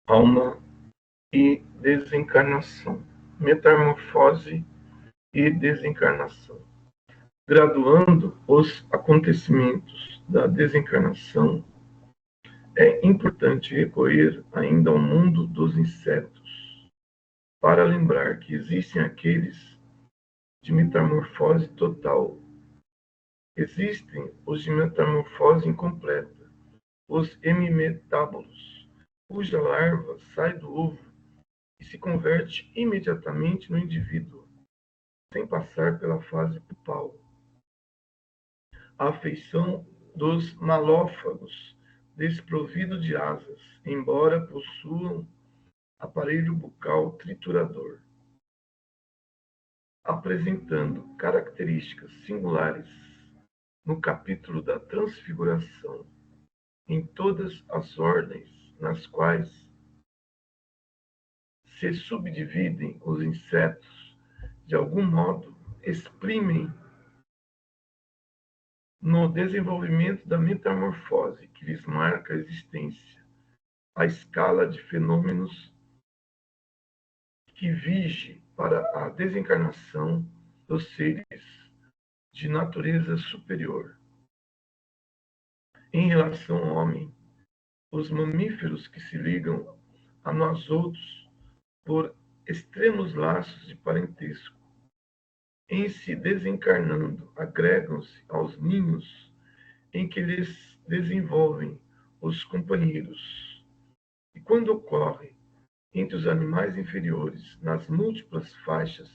alma e desencarnação, metamorfose e desencarnação. Graduando os acontecimentos da desencarnação, é importante recorrer ainda ao mundo dos insetos, para lembrar que existem aqueles de metamorfose total, existem os de metamorfose incompleta, os hemimetábolos, cuja larva sai do ovo e se converte imediatamente no indivíduo, sem passar pela fase pupal. A feição dos malófagos, desprovido de asas, embora possuam aparelho bucal triturador, apresentando características singulares no capítulo da transfiguração, em todas as ordens nas quais se subdividem os insetos, de algum modo exprimem no desenvolvimento da metamorfose que lhes marca a existência, a escala de fenômenos que vige para a desencarnação dos seres de natureza superior. Em relação ao homem, os mamíferos que se ligam a nós outros por extremos laços de parentesco, em se desencarnando, agregam-se aos ninhos em que lhes desenvolvem os companheiros. E quando ocorre entre os animais inferiores, nas múltiplas faixas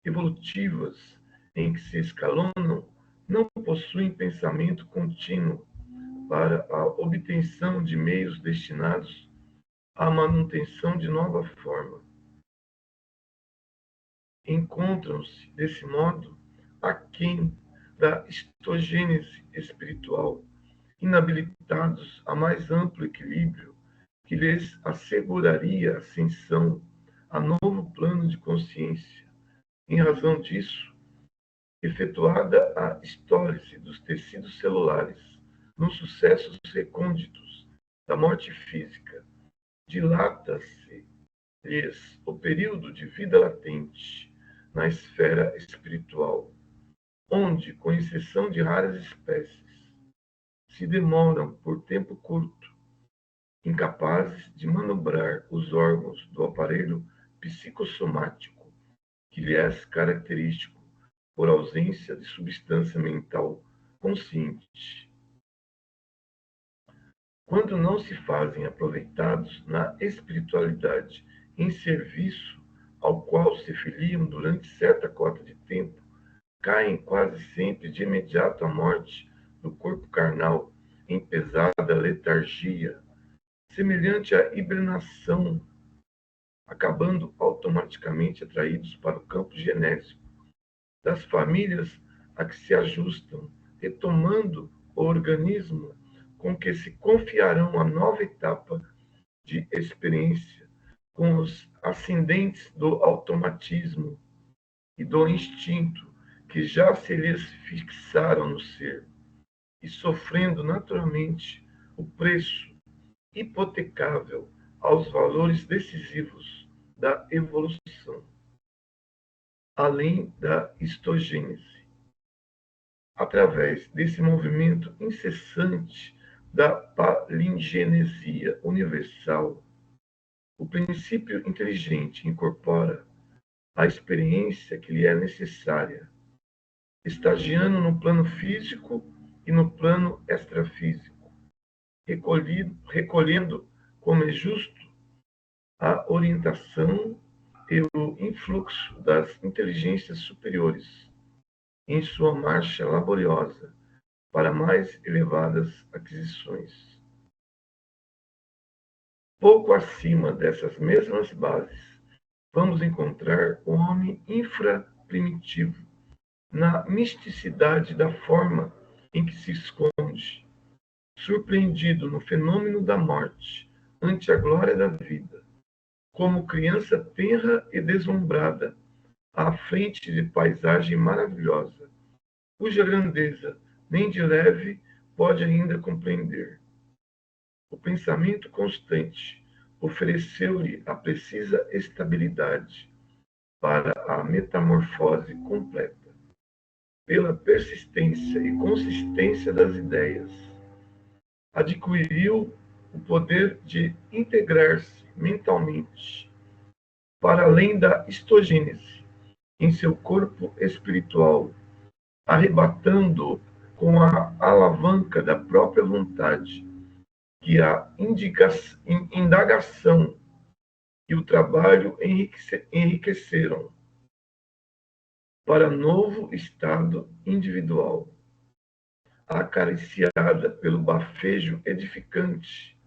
evolutivas em que se escalonam, não possuem pensamento contínuo para a obtenção de meios destinados à manutenção de nova forma. Encontram-se, desse modo, aquém da histogênese espiritual, inabilitados a mais amplo equilíbrio que lhes asseguraria ascensão a novo plano de consciência. Em razão disso, efetuada a histólise dos tecidos celulares nos sucessos recônditos da morte física, dilata-se-lhes o período de vida latente na esfera espiritual, onde, com exceção de raras espécies, se demoram por tempo curto, incapazes de manobrar os órgãos do aparelho psicossomático, que lhe é característico por ausência de substância mental consciente. Quando não se fazem aproveitados na espiritualidade em serviço ao qual se filiam durante certa cota de tempo, caem quase sempre de imediato à morte do corpo carnal em pesada letargia, semelhante à hibernação, acabando automaticamente atraídos para o campo genésico das famílias a que se ajustam, retomando o organismo com que se confiarão a nova etapa de experiência com os ascendentes do automatismo e do instinto que já se lhes fixaram no ser, e sofrendo naturalmente o preço hipotecável aos valores decisivos da evolução, além da histogênese. Através desse movimento incessante da palingenesia universal, o princípio inteligente incorpora a experiência que lhe é necessária, estagiando no plano físico e no plano extrafísico, recolhendo, como é justo, a orientação e o influxo das inteligências superiores em sua marcha laboriosa para mais elevadas aquisições. Pouco acima dessas mesmas bases, vamos encontrar o homem infraprimitivo, na misticidade da forma em que se esconde, surpreendido no fenômeno da morte ante a glória da vida, como criança tenra e deslumbrada à frente de paisagem maravilhosa, cuja grandeza nem de leve pode ainda compreender. O pensamento constante, ofereceu-lhe a precisa estabilidade para a metamorfose completa. Pela persistência e consistência das ideias, adquiriu o poder de integrar-se mentalmente para além da histogênese em seu corpo espiritual, arrebatando com a alavanca da própria vontade que a indagação e o trabalho enriqueceram para novo estado individual, acariciada pelo bafejo edificante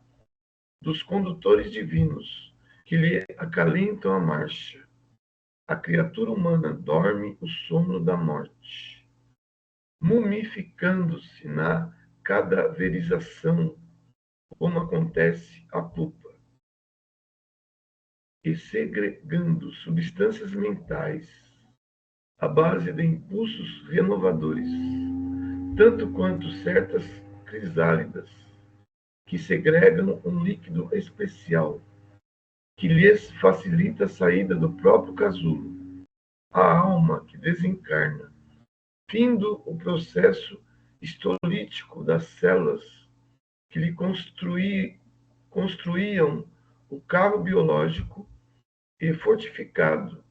dos condutores divinos que lhe acalentam a marcha. A criatura humana dorme o sono da morte, mumificando-se na cadaverização, como acontece à pupa, e segregando substâncias mentais à base de impulsos renovadores, tanto quanto certas crisálidas, que segregam um líquido especial, que lhes facilita a saída do próprio casulo, a alma que desencarna, findo o processo histolítico das células que lhe construíam o carro biológico e fortificado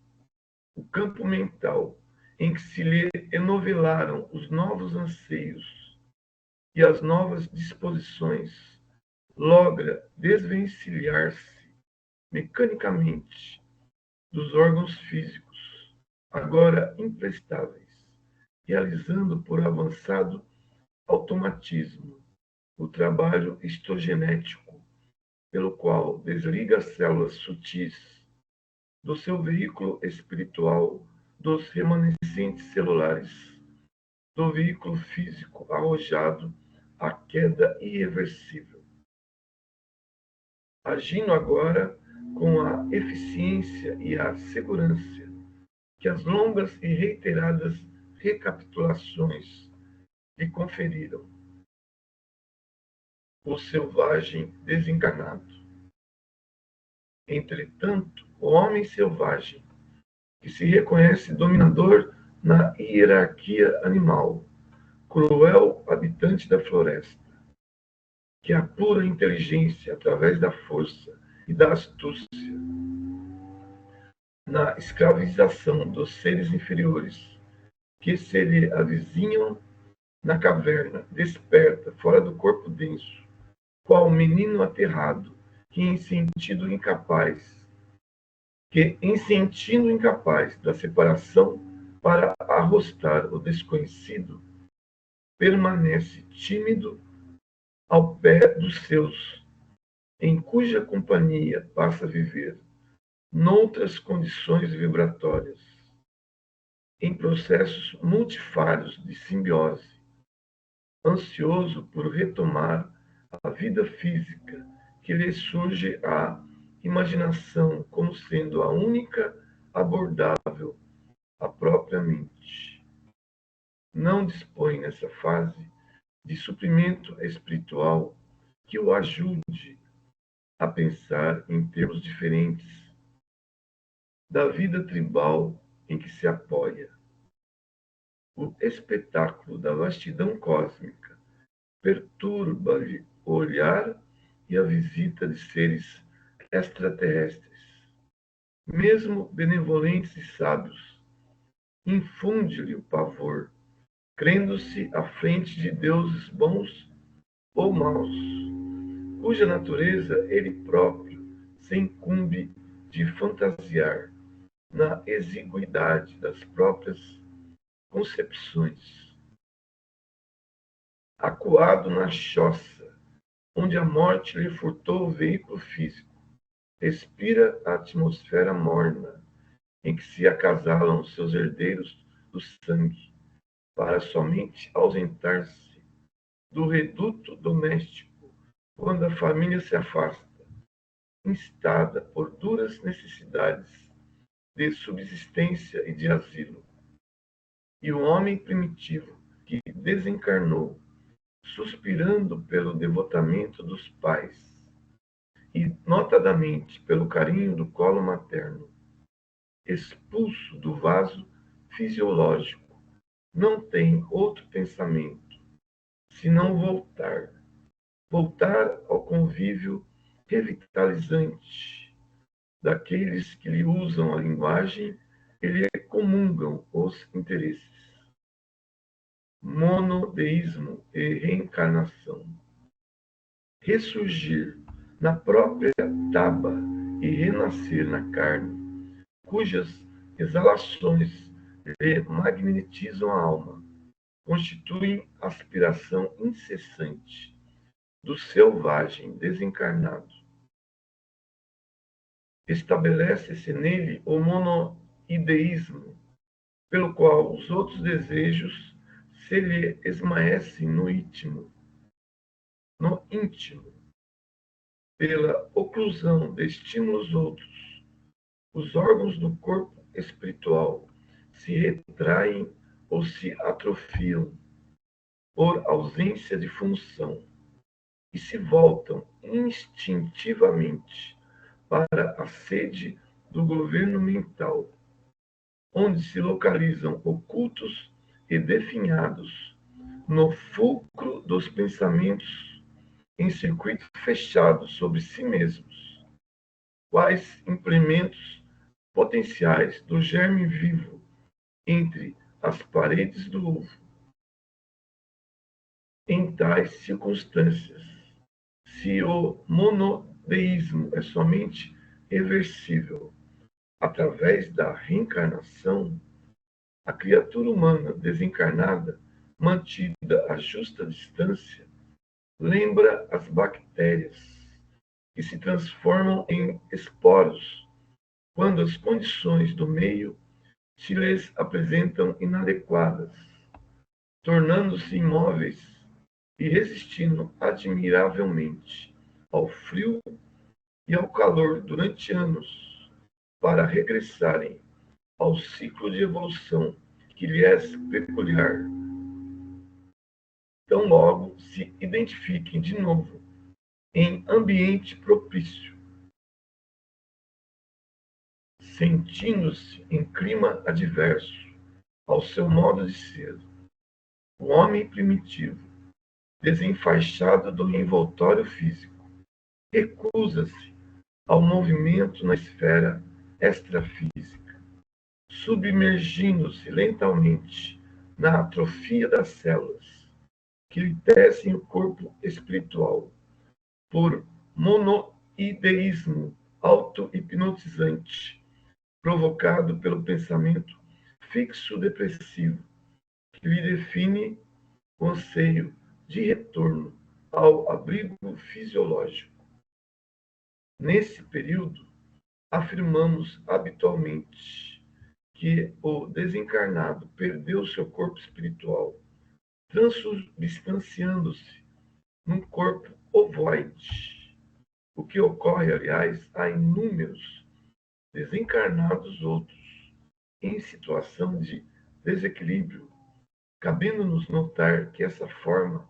o campo mental em que se lhe enovelaram os novos anseios e as novas disposições, logra desvencilhar-se mecanicamente dos órgãos físicos, agora imprestáveis, realizando por avançado automatismo o trabalho histogenético, pelo qual desliga as células sutis do seu veículo espiritual dos remanescentes celulares, do veículo físico arrojado à queda irreversível. Agindo agora com a eficiência e a segurança que as longas e reiteradas recapitulações lhe conferiram, o selvagem desencarnado. Entretanto, o homem selvagem, que se reconhece dominador na hierarquia animal, cruel habitante da floresta, que apura a inteligência através da força e da astúcia, na escravização dos seres inferiores, que se lhe avizinham na caverna, desperta fora do corpo denso, qual menino aterrado, que em sentindo incapaz da separação para arrostar o desconhecido, permanece tímido ao pé dos seus, em cuja companhia passa a viver, noutras condições vibratórias, em processos multifários de simbiose, ansioso por retomar a vida física que lhe surge à imaginação como sendo a única abordável à própria mente. Não dispõe nessa fase de suprimento espiritual que o ajude a pensar em termos diferentes da vida tribal em que se apoia. O espetáculo da vastidão cósmica perturba-lhe o olhar e a visita de seres extraterrestres, mesmo benevolentes e sábios, infunde-lhe o pavor, crendo-se à frente de deuses bons ou maus, cuja natureza ele próprio se incumbe de fantasiar na exiguidade das próprias concepções. Acuado na choça, onde a morte lhe furtou o veículo físico, respira a atmosfera morna em que se acasalam seus herdeiros do sangue, para somente ausentar-se do reduto doméstico quando a família se afasta, instada por duras necessidades de subsistência e de asilo. E o homem primitivo que desencarnou, suspirando pelo devotamento dos pais, e notadamente pelo carinho do colo materno, expulso do vaso fisiológico, não tem outro pensamento, senão voltar ao convívio revitalizante daqueles que lhe usam a linguagem e lhe comungam os interesses. Monodeísmo e reencarnação. Ressurgir na própria taba e renascer na carne, cujas exalações lhe magnetizam a alma, constituem aspiração incessante do selvagem desencarnado. Estabelece-se nele o monoideísmo, pelo qual os outros desejos se lhe esmaecem no íntimo, pela oclusão de estímulos outros. Os órgãos do corpo espiritual se retraem ou se atrofiam por ausência de função e se voltam instintivamente para a sede do governo mental, onde se localizam ocultos e definhados no fulcro dos pensamentos em circuito fechado sobre si mesmos, quais implementos potenciais do germe vivo entre as paredes do ovo. Em tais circunstâncias, se o monodeísmo é somente reversível através da reencarnação, a criatura humana desencarnada, mantida a justa distância, lembra as bactérias que se transformam em esporos quando as condições do meio se lhes apresentam inadequadas, tornando-se imóveis e resistindo admiravelmente ao frio e ao calor durante anos, para regressarem ao ciclo de evolução que lhe é peculiar, tão logo se identifiquem de novo em ambiente propício, sentindo-se em clima adverso ao seu modo de ser. O homem primitivo, desenfaixado do envoltório físico, recusa-se ao movimento na esfera extrafísica, submergindo-se lentamente na atrofia das células que lhe tecem o corpo espiritual, por monoideísmo auto-hipnotizante, provocado pelo pensamento fixo-depressivo, que lhe define o anseio de retorno ao abrigo fisiológico. Nesse período, afirmamos habitualmente que o desencarnado perdeu seu corpo espiritual, transubstanciando-se num corpo ovoide, o que ocorre, aliás, a inúmeros desencarnados outros em situação de desequilíbrio, cabendo-nos notar que essa forma,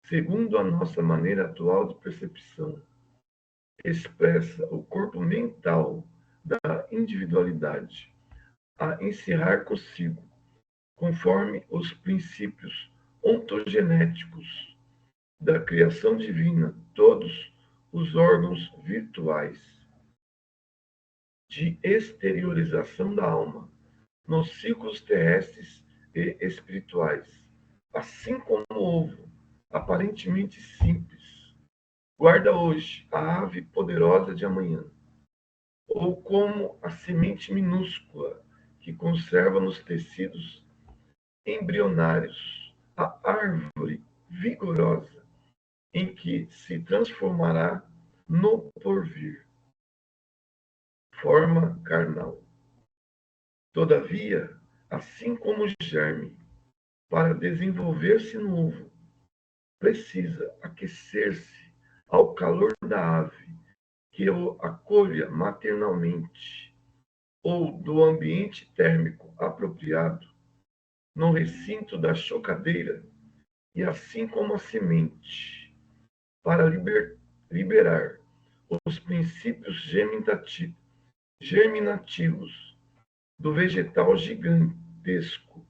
segundo a nossa maneira atual de percepção, expressa o corpo mental da individualidade a encerrar consigo, conforme os princípios ontogenéticos da criação divina, todos os órgãos virtuais de exteriorização da alma nos ciclos terrestres e espirituais, assim como o ovo, aparentemente simples, guarda hoje a ave poderosa de amanhã, ou como a semente minúscula que conserva nos tecidos embrionários a árvore vigorosa em que se transformará no porvir, forma carnal. Todavia, assim como o germe, para desenvolver-se no ovo, precisa aquecer-se ao calor da ave que o acolha maternalmente, ou do ambiente térmico apropriado, no recinto da chocadeira, e assim como a semente, para liberar os princípios germinativos do vegetal gigantesco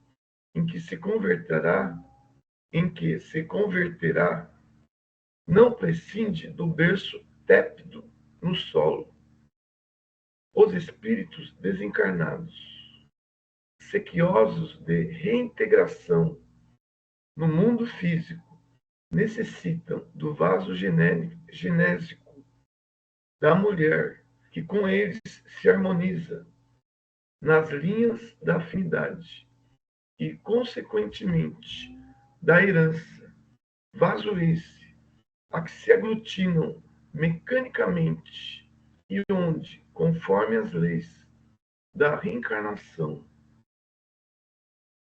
em que se converterá, não prescinde do berço tépido no solo. Os espíritos desencarnados, sequiosos de reintegração no mundo físico, necessitam do vaso genésico da mulher, que com eles se harmoniza nas linhas da afinidade e, consequentemente, da herança, vaso esse a que se aglutinam mecanicamente e onde, conforme as leis da reencarnação,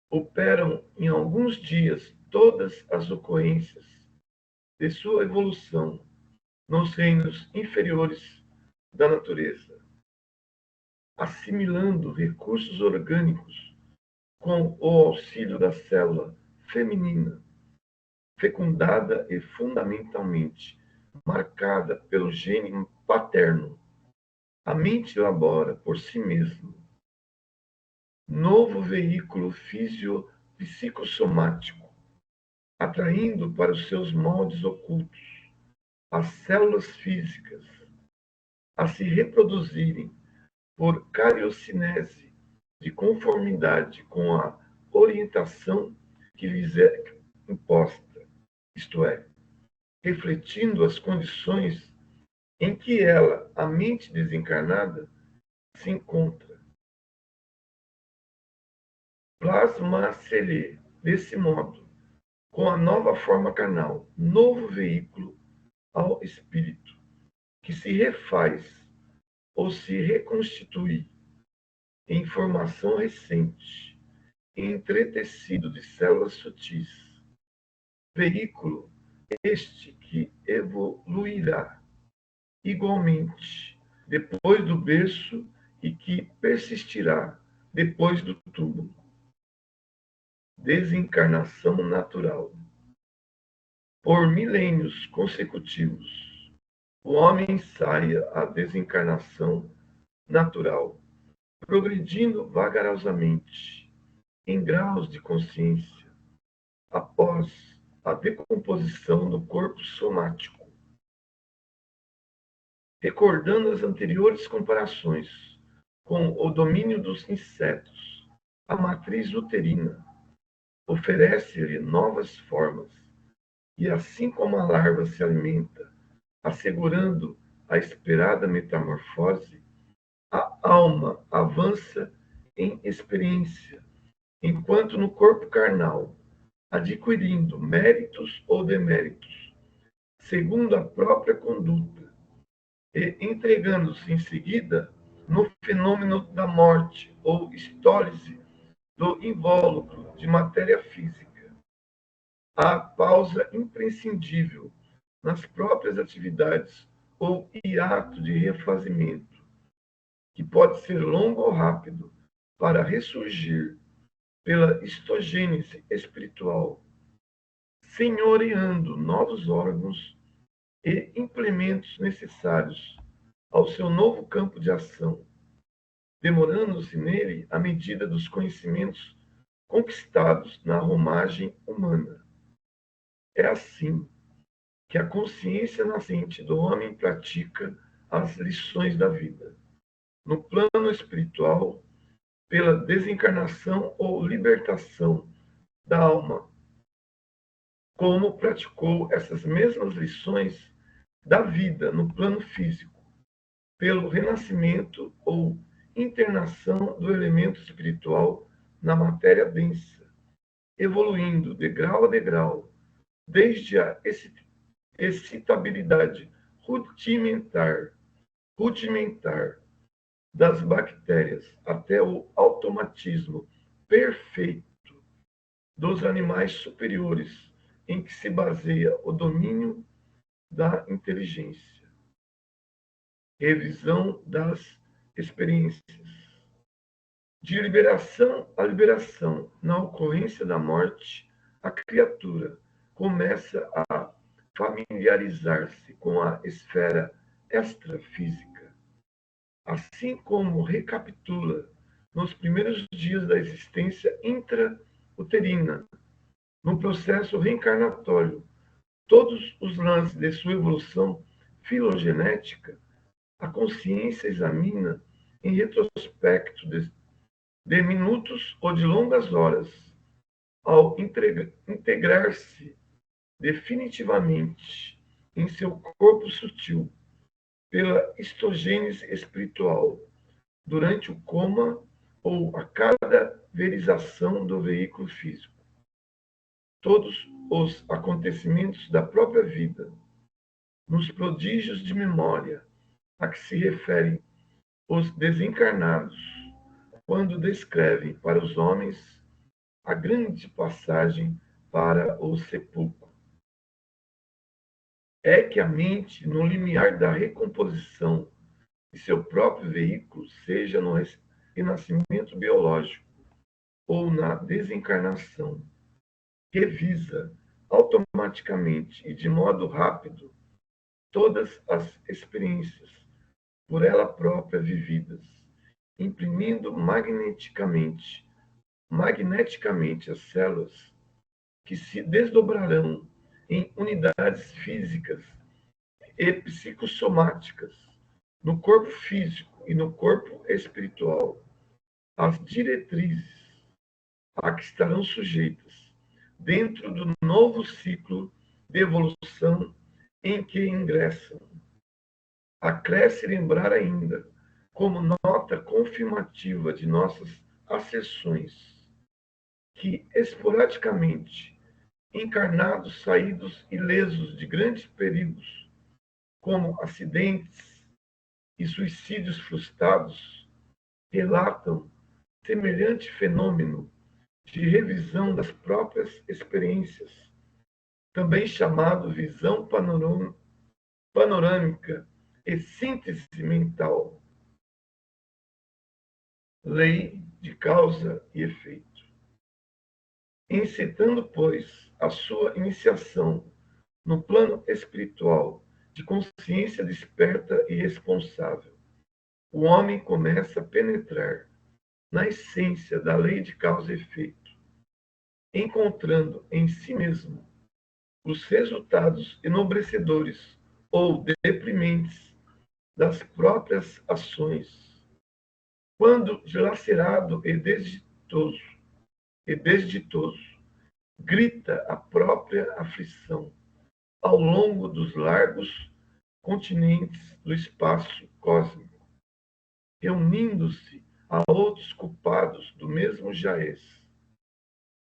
operam em alguns dias todas as ocorrências de sua evolução nos reinos inferiores da natureza, assimilando recursos orgânicos com o auxílio da célula feminina, fecundada e fundamentalmente marcada pelo gene paterno. A mente elabora por si mesma novo veículo psicossomático, atraindo para os seus moldes ocultos as células físicas a se reproduzirem por cariocinese de conformidade com a orientação que lhes é imposta, isto é, refletindo as condições em que ela, a mente desencarnada, se encontra. Plasma-se-lhe, desse modo, com a nova forma carnal, novo veículo ao espírito, que se refaz ou se reconstitui em formação recente, entretecido de células sutis, veículo este que evoluirá igualmente depois do berço e que persistirá depois do túmulo. Desencarnação natural. Por milênios consecutivos, o homem ensaia a desencarnação natural, progredindo vagarosamente em graus de consciência após a decomposição do corpo somático. Recordando as anteriores comparações com o domínio dos insetos, a matriz uterina oferece-lhe novas formas, e assim como a larva se alimenta, assegurando a esperada metamorfose, a alma avança em experiência, enquanto no corpo carnal, adquirindo méritos ou deméritos, segundo a própria conduta, e entregando-se em seguida no fenômeno da morte ou estólise do invólucro de matéria física. A pausa imprescindível nas próprias atividades ou hiato de refazimento, que pode ser longo ou rápido, para ressurgir pela histogênese espiritual, senhoreando novos órgãos e implementos necessários ao seu novo campo de ação, demorando-se nele à medida dos conhecimentos conquistados na romagem humana. É assim que a consciência nascente do homem pratica as lições da vida. No plano espiritual, pela desencarnação ou libertação da alma, como praticou essas mesmas lições da vida no plano físico, pelo renascimento ou internação do elemento espiritual na matéria densa, evoluindo de grau a degrau, desde a excitabilidade rudimentar das bactérias até o automatismo perfeito dos animais superiores, em que se baseia o domínio da inteligência. Revisão das experiências. De liberação a liberação, na ocorrência da morte, a criatura começa a familiarizar-se com a esfera extrafísica, assim como recapitula nos primeiros dias da existência intrauterina, no processo reencarnatório, todos os lances de sua evolução filogenética, a consciência examina em retrospecto de minutos ou de longas horas, ao integrar-se definitivamente em seu corpo sutil pela histogênese espiritual, durante o coma ou a cadaverização do veículo físico. Todos os acontecimentos da própria vida, nos prodígios de memória a que se referem os desencarnados, quando descrevem para os homens a grande passagem para o sepulcro. É que a mente, no limiar da recomposição de seu próprio veículo, seja no renascimento biológico ou na desencarnação, revisa automaticamente e de modo rápido todas as experiências por ela própria vividas, imprimindo magneticamente as células que se desdobrarão em unidades físicas e psicossomáticas no corpo físico e no corpo espiritual, as diretrizes a que estarão sujeitas dentro do novo ciclo de evolução em que ingressam. Acresce lembrar ainda, como nota confirmativa de nossas asserções, que esporadicamente encarnados saídos ilesos de grandes perigos, como acidentes e suicídios frustrados, relatam semelhante fenômeno de revisão das próprias experiências, também chamado visão panorâmica e síntese mental, lei de causa e efeito. Encetando, pois, a sua iniciação no plano espiritual de consciência desperta e responsável, o homem começa a penetrar na essência da lei de causa e efeito, encontrando em si mesmo os resultados enobrecedores ou deprimentes das próprias ações. Quando dilacerado e desditoso, grita a própria aflição ao longo dos largos continentes do espaço cósmico, reunindo-se a outros culpados do mesmo jaez,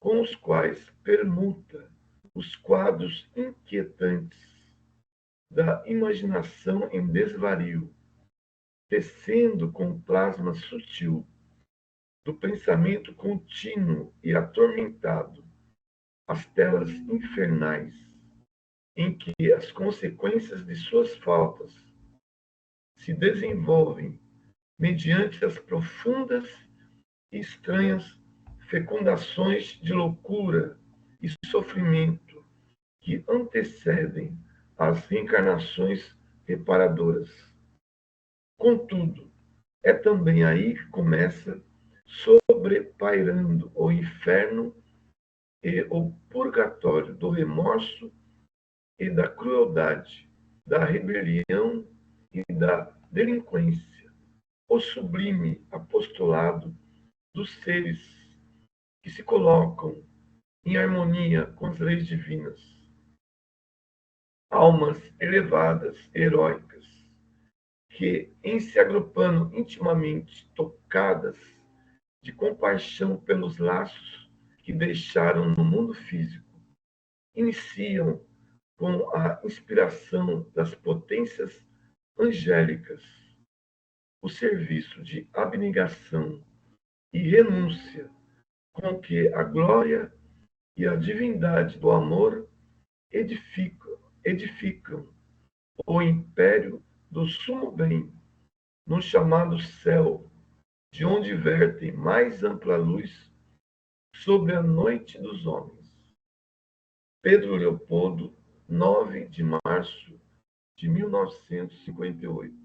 com os quais permuta os quadros inquietantes da imaginação em desvario, tecendo com o plasma sutil do pensamento contínuo e atormentado as telas infernais em que as consequências de suas faltas se desenvolvem mediante as profundas e estranhas fecundações de loucura e sofrimento que antecedem as reencarnações reparadoras. Contudo, é também aí que começa, sobrepairando o inferno e o purgatório do remorso e da crueldade, da rebelião e da delinquência, o sublime apostolado dos seres que se colocam em harmonia com as leis divinas. Almas elevadas, heróicas, que, em se agrupando intimamente, tocadas de compaixão pelos laços que deixaram no mundo físico, iniciam com a inspiração das potências angélicas o serviço de abnegação e renúncia com que a glória e a divindade do amor edificam o império do sumo bem no chamado céu, de onde vertem mais ampla luz sobre a noite dos homens. Pedro Leopoldo, 9 de março de 1958.